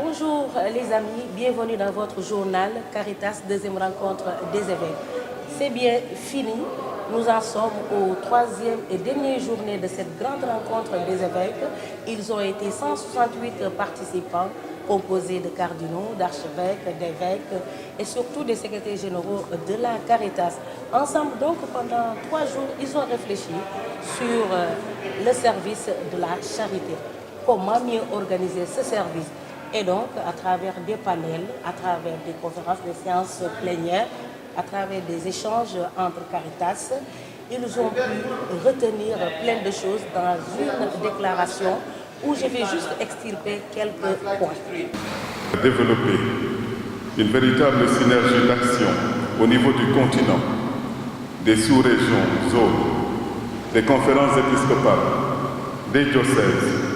Bonjour les amis, bienvenue dans votre journal Caritas, deuxième rencontre des évêques. C'est bien fini, nous en sommes au troisième et dernière journée de cette grande rencontre des évêques. Ils ont été 168 participants composés de cardinaux, d'archevêques, d'évêques et surtout des secrétaires généraux de la Caritas. Ensemble donc pendant 3 jours, ils ont réfléchi sur le service de la charité. Comment mieux organiser ce service? Et donc, à travers des panels, à travers des conférences, des séances plénières, à travers des échanges entre Caritas, ils ont pu retenir plein de choses dans une déclaration où je vais juste extirper quelques points. Développer une véritable synergie d'action au niveau du continent, des sous-régions, zones, des conférences épiscopales, des diocèses,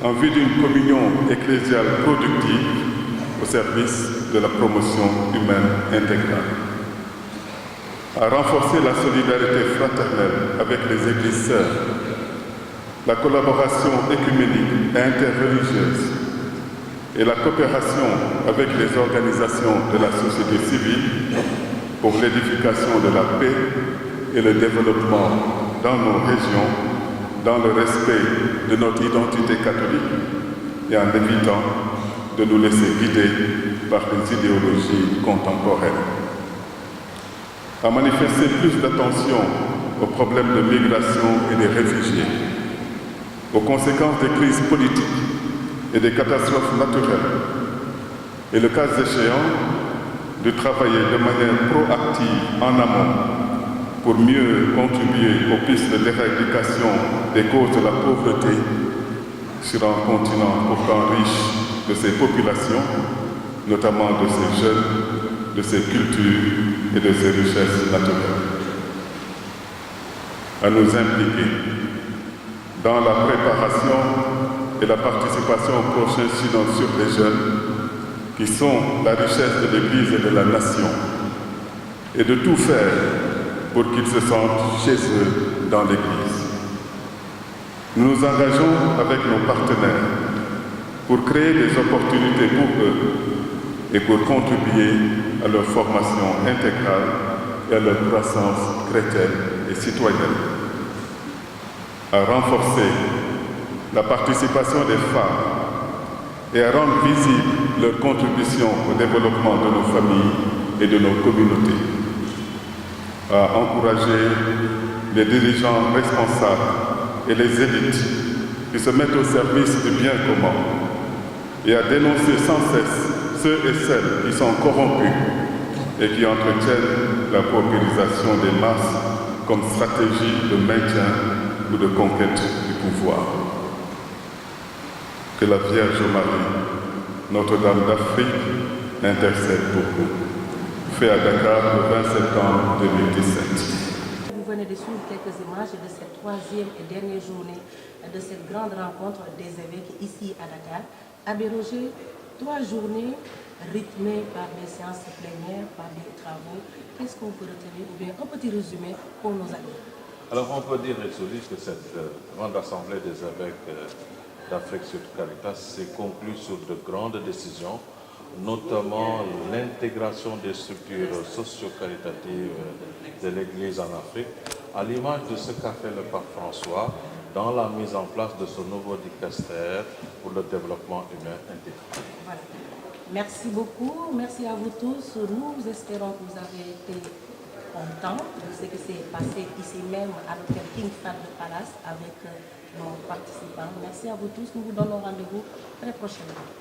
en vue d'une communion ecclésiale productive au service de la promotion humaine intégrale. À renforcer la solidarité fraternelle avec les églises sœurs, la collaboration écuménique et interreligieuse et la coopération avec les organisations de la société civile pour l'édification de la paix et le développement dans nos régions, dans le respect de notre identité catholique et en évitant de nous laisser guider par les idéologies contemporaines. À manifester plus d'attention aux problèmes de migration et des réfugiés, aux conséquences des crises politiques et des catastrophes naturelles, et le cas échéant, de travailler de manière proactive en amont pour mieux contribuer aux pistes d'éradication des causes de la pauvreté sur un continent pourtant riche de ses populations, notamment de ses jeunes, de ses cultures et de ses richesses naturelles. À nous impliquer dans la préparation et la participation au prochain synode sur les jeunes, qui sont la richesse de l'Église et de la nation, et de tout faire pour qu'ils se sentent chez eux dans l'Église. Nous nous engageons avec nos partenaires pour créer des opportunités pour eux et pour contribuer à leur formation intégrale et à leur croissance chrétienne et citoyenne. À renforcer la participation des femmes et à rendre visible leur contribution au développement de nos familles et de nos communautés. À encourager les dirigeants responsables et les élites qui se mettent au service du bien commun et à dénoncer sans cesse ceux et celles qui sont corrompus et qui entretiennent la paupérisation des masses comme stratégie de maintien ou de conquête du pouvoir. Que la Vierge Marie, Notre-Dame d'Afrique, intercède pour nous. Fait à Dakar le 20 septembre 2017. Vous venez de suivre quelques images de cette troisième et dernière journée de cette grande rencontre des évêques ici à Dakar. Abbé Roger, 3 journées rythmées par des séances plénières, par des travaux. Qu'est-ce qu'on peut retenir, ou bien un petit résumé pour nos amis? Alors on peut dire, Résolu, que cette grande assemblée des évêques d'Afrique sur Caritas s'est conclue sur de grandes décisions, notamment l'intégration des structures socio-caritatives de l'Église en Afrique, à l'image de ce qu'a fait le pape François dans la mise en place de ce nouveau dicastère pour le développement humain intégral. Voilà. Merci beaucoup, merci à vous tous. Nous espérons que vous avez été contents de ce qui s'est passé ici même à l'hôtel King Fahd Palace avec nos participants. Merci à vous tous, nous vous donnons rendez-vous très prochainement.